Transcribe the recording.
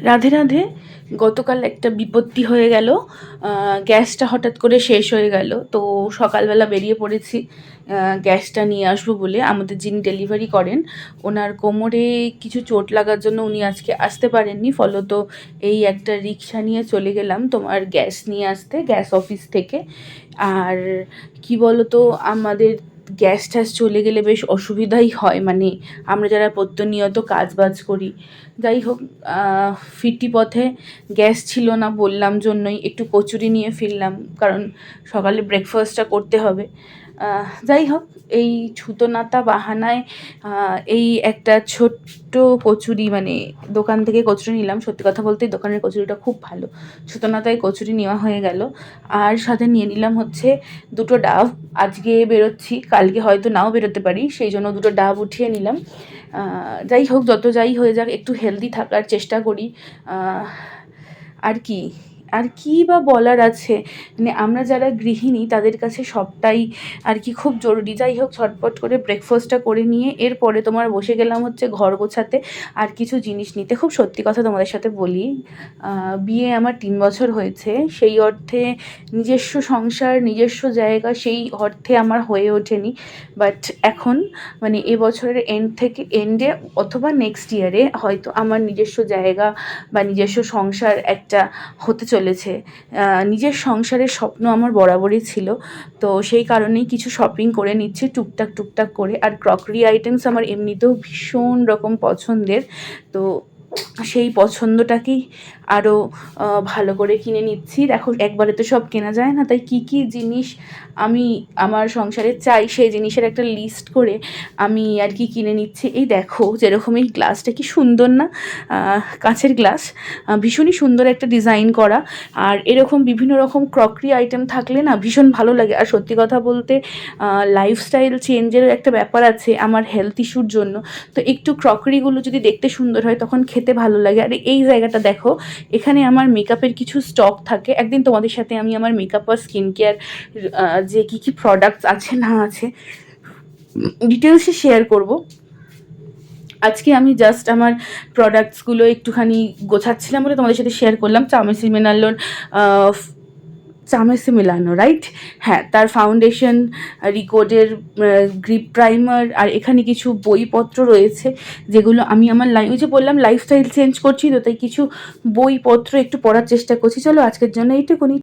রাধে রাধে। গতকাল একটা বিপত্তি হয়ে গেল। গ্যাসটা হঠাৎ করে শেষ হয়ে গেল, তো সকালবেলা বেরিয়ে পড়েছি গ্যাসটা নিয়ে আসবো বলে। আমাদের যিনি ডেলিভারি করেন ওনার কোমরে কিছু চোট লাগার জন্য উনি আজকে আসতে পারেননি, ফলত এই একটা রিক্সা নিয়ে চলে গেলাম তোমার গ্যাস নিয়ে আসতে, গ্যাস অফিস থেকে। আর কি বলতো, আমাদের গ্যাস ট্যাস চলে গেলে বেশ অসুবিধাই হয়, মানে আমরা যারা প্রতিনিয়ত কাজ বাজ করি। যাই হোক, ফিরতি পথে গ্যাস ছিল না বললাম জন্যই একটু কচুরি নিয়ে ফিরলাম, কারণ সকালে ব্রেকফাস্টটা করতে হবে। যাই হোক, এই ছুতোনাতা বাহানায় এই একটা ছোট্ট কচুরি, মানে দোকান থেকে কচুরি নিলাম। সত্যি কথা বলতে দোকানের কচুরিটা খুব ভালো, ছুতোনাতায় কচুরি নেওয়া হয়ে গেল। আর সাথে নিয়ে নিলাম হচ্ছে দুটো ডাব। আজকে বেরোচ্ছি, কালকে হয়তো নাও বেরোতে পারি, সেই জন্য দুটো ডাব উঠিয়ে নিলাম। যাই হোক, যত যাই হয়ে যাক একটু হেলদি থাকার চেষ্টা করি। আর কি আর কি বা বলার আছে, মানে আমরা যারা গৃহিণী তাদের কাছে সবটাই আর কি খুব জরুরি। যাই হোক, ছটপট করে ব্রেকফাস্টটা করে নিয়ে এরপরে তোমার বসে গেলাম হচ্ছে ঘর গোছাতে আর কিছু জিনিস নিতে। খুব সত্যি কথা তোমাদের সাথে বলি, বিয়ে আমার 3 বছর হয়েছে, সেই অর্থে নিজস্ব সংসার, নিজস্ব জায়গা সেই অর্থে আমার হয়ে ওঠেনি। বাট এখন মানে এবছরের এন্ডে অথবা নেক্সট ইয়ারে হয়তো আমার নিজস্ব জায়গা বা নিজস্ব সংসার একটা হতে চলেছে। নিজের সংসারের স্বপ্ন আমার বরাবরই ছিল, তো সেই কারণেই কিছু শপিং করে নিচ্ছি টুকটাক টুকটাক করে। আর ক্রকারি আইটেমস আমার এমনিতেও ভীষণ রকম পছন্দের, তো সেই পছন্দটাকেই আরও ভালো করে কিনে নিচ্ছি। দেখো, একবারে তো সব কেনা যায় না, তাই কী কী জিনিস আমি আমার সংসারে চাই সেই জিনিসের একটা লিস্ট করে আমি আর কি কিনে নিচ্ছি। এই দেখো, যেরকম এই গ্লাসটা কি সুন্দর না, কাঁচের গ্লাস, ভীষণই সুন্দর একটা ডিজাইন করা। আর এরকম বিভিন্ন রকম ক্রকারি আইটেম থাকলে না ভীষণ ভালো লাগে। আর সত্যি কথা বলতে লাইফস্টাইল চেঞ্জের একটা ব্যাপার আছে আমার হেলথ ইস্যুর জন্য, তো একটু ক্রকারিগুলো যদি দেখতে সুন্দর হয় তখন খেতে ভালো লাগে। আর এই জায়গাটা দেখো, এখানে আমার মেকআপের কিছু স্টক থাকে। একদিন তোমাদের সাথে আমি আমার মেকআপ আর স্কিন কেয়ার যে কী কী প্রোডাক্টস আছে না আছে ডিটেলসে শেয়ার করব। আজকে আমি জাস্ট আমার প্রোডাক্টসগুলো একটুখানি গোছাচ্ছিলাম বলে তোমাদের সাথে শেয়ার করলাম। চামেসি মিলানো, রাইট? হ্যাঁ, তার ফাউন্ডেশন, রিকোডের গ্রিপ প্রাইমার, আর এখানে কিছু বইপত্র রয়েছে যেগুলো আমি আমার ওই যে বললাম লাইফস্টাইল চেঞ্জ করছি, তো তাই কিছু বইপত্র একটু পড়ার চেষ্টা করছি। চলো আজকের জন্য এইটুকুনি।